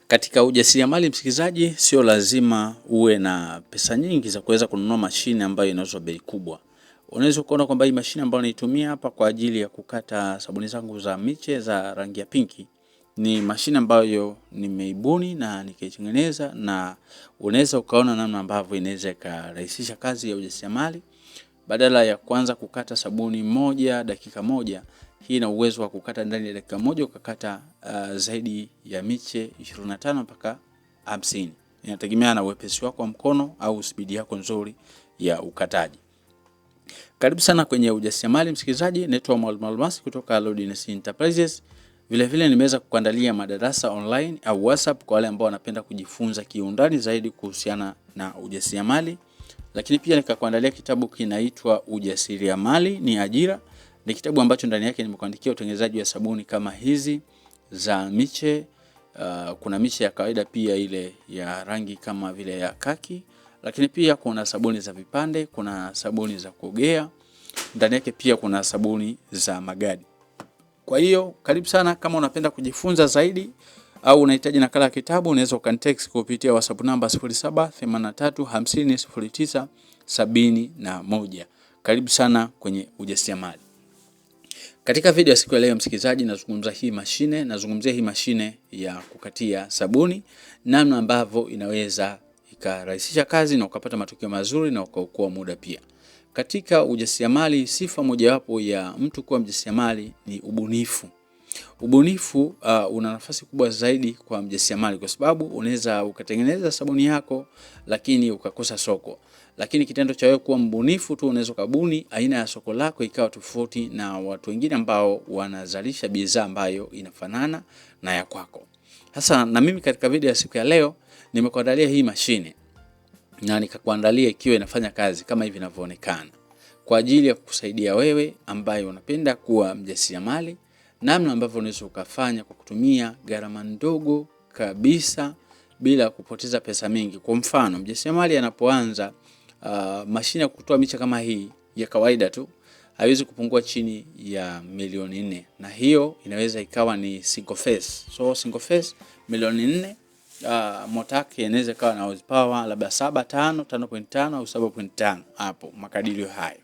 Katika ujasiriamali msikilizaji, sio lazima uwe na pesa nyingi za kuweza kununua mashine ambayo inauzwa bei kubwa. Unaweza kuona kwamba hii mashine ambayo naitumia hapa kwa ajili ya kukata sabuni zangu za miche za rangi ya pinki ni mashine ambayo nimeibuni na nikaitengeneza, na unaweza ukaona namna ambavyo inaweza ikarahisisha kazi ya ujasiriamali. Badala ya kuanza kukata sabuni moja dakika moja, hii ina uwezo wa kukata ndani ya dakika moja ukakata zaidi ya miche 25 mpaka 50. Inategemea na uwepesi wako wa mkono au spidi yako nzuri ya ukataji. Karibu sana kwenye ujasiriamali msikilizaji, naitwa Mwalimu Almasi kutoka Lodness Enterprises. Vile nimeweza kukuandalia madarasa online au WhatsApp kwa wale ambao wanapenda kujifunza kiundani zaidi kuhusiana na ujasiriamali. Lakini pia nikakuandalia kitabu kinaitwa Ujasiriamali ni Ajira. Ni kitabu ambacho ndani yake nimekuandikia utengenezaji wa sabuni kama hizi za miche. Kuna miche ya kawaida pia ile ya rangi kama vile ya kaki. Lakini pia kuna sabuni za vipande, kuna sabuni za kuogea. Ndani yake pia kuna sabuni za magadi. Kwa hiyo karibu sana, kama unapenda kujifunza zaidi au unahitaji nakala ya kitabu, unaweza ukanitext kupitia WhatsApp namba 0783500971. Karibu sana kwenye ujasiriamali. Katika video ya siku ya leo msikilizaji, nazungumzia hii mashine ya kukatia sabuni, namna ambavyo inaweza ikarahisisha kazi na ukapata matokeo mazuri na ukaokoa muda pia. Katika ujasiriamali, sifa mojawapo ya mtu kuwa mjasiriamali ni ubunifu. Ubunifu una nafasi kubwa zaidi kwa mjasiriamali kwa sababu unaweza ukatengeneza sabuni yako lakini ukakosa soko. Lakini kitendo cha wewe kuwa mbunifu tu, unaweza kubuni aina ya soko lako ikawa tofauti na watu wengine ambao wanazalisha bidhaa ambayo inafanana na ya kwako. Sasa na mimi katika video ya siku ya leo nimekuandalia hii mashine na nikakuandalia ikiwa inafanya kazi kama hivi inavyoonekana, kwa ajili ya kukusaidia wewe ambaye unapenda kuwa mjasiriamali, namna ambavyo unaweza ukafanya kwa kutumia gharama ndogo kabisa bila kupoteza pesa mingi. Kwa mfano, mjasiriamali anapoanza mashine ya kutoa miche kama hii ya kawaida tu haiwezi kupungua chini ya milioni 4, na hiyo inaweza ikawa ni single phase. So single phase milioni 4. Motaki inaweza kawa na horsepower labda 7.5, 5.5 au 7.5, hapo makadirio hayo.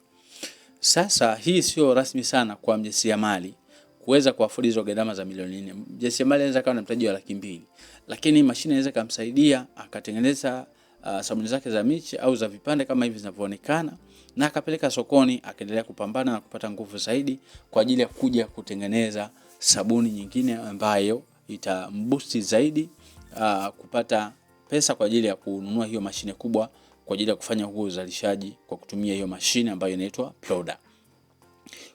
Sasa hii sio rasmi sana kwa mjasiriamali kuweza kuafford hizo gharama za milioni 4. Mjasiriamali anaweza kawa na mtaji wa 200,000, lakini mashine inaweza kumsaidia akatengeneza sabuni zake za miche au za vipande kama hivi zinavyoonekana, na akapeleka sokoni, akaendelea kupambana na kupata nguvu zaidi kwa ajili ya kuja kutengeneza sabuni nyingine ambayo itamboost zaidi kupata pesa kwa ajili ya kununua hiyo mashine kubwa kwa ajili ya kufanya huo uzalishaji kwa kutumia hiyo mashine ambayo inaitwa ploda.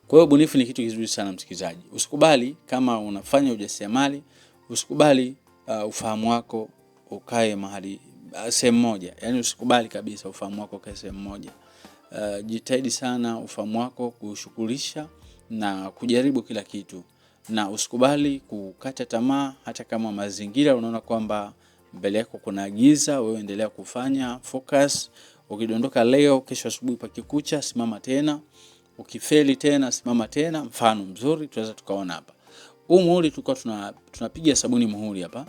Kwa hiyo ubunifu ni kitu kizuri sana msikilizaji. Usikubali kama unafanya ujasiriamali, usikubali ufahamu wako ukae mahali sehemu moja. Yaani usikubali kabisa ufahamu wako ukae sehemu moja. Jitahidi sana ufahamu wako kushughulisha na kujaribu kila kitu. Na usikubali kukata tamaa hata kama mazingira unaona kwamba mbele yako kuna giza, wewe endelea kufanya, focus. Ukidondoka leo, kesho asubuhi pakikucha, simama tena. Ukifeli tena, simama tena. Mfano mzuri tunaweza tukaona hapa. Huu muhuri tulikuwa tunapiga sabuni muhuri hapa.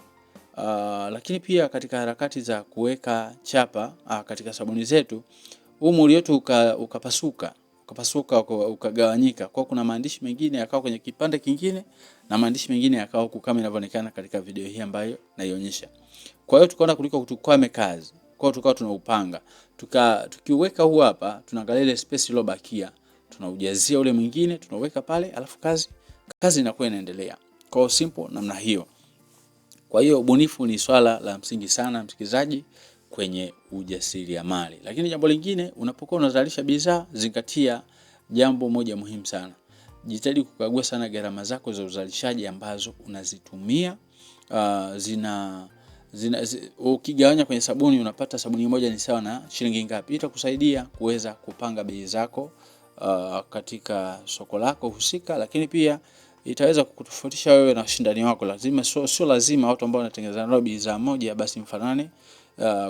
Lakini pia katika harakati za kuweka chapa katika sabuni zetu, huu muhuri wetu ukapasuka, ukagawanyika. Kwa kuna maandishi mengine yakao kwenye kipande kingine na maandishi mengine yakao huku kama inavyoonekana katika video hii ambayo naionyesha. Kwa hiyo tukaona kuliko kutukwame kazi, kwa hiyo tukao tunaupanga. Tukiweka huu hapa, tunaangalia ile space iliyobakia, tunaujazia ule mwingine, tunaweka pale, alafu kazi inakuwa inaendelea. Kwa simple namna hiyo. Kwa hiyo ubunifu ni swala la msingi sana msikilizaji kwenye ujasiriamali. Lakini jambo lingine, unapokuwa unazalisha bidhaa, zingatia jambo moja muhimu sana. Jitahidi kukagua sana gharama zako za uzalishaji ambazo unazitumia. Ukigawanya kwenye sabuni unapata sabuni moja ni sawa na shilingi ngapi. Itakusaidia kuweza kupanga bei zako katika soko lako husika, lakini pia itaweza kukutofautisha wewe na washindani wako. Lazima sio lazima watu ambao wanatengeneza nao bidhaa moja basi mfanane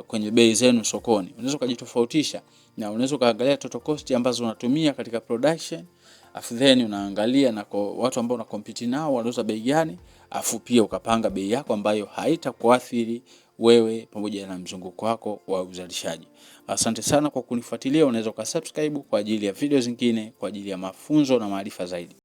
kwenye bei zenu sokoni. Unaweza kujitofautisha na unaweza kaangalia total cost ambazo unatumia katika production, afu then unaangalia na kwa watu ambao una compete nao wanauza bei gani, afu pia ukapanga bei yako ambayo haitakuathiri wewe pamoja na mzunguko wako wa uzalishaji. Asante sana kwa kunifuatilia. Unaweza kusubscribe kwa ajili ya video zingine, kwa ajili ya mafunzo na maarifa zaidi.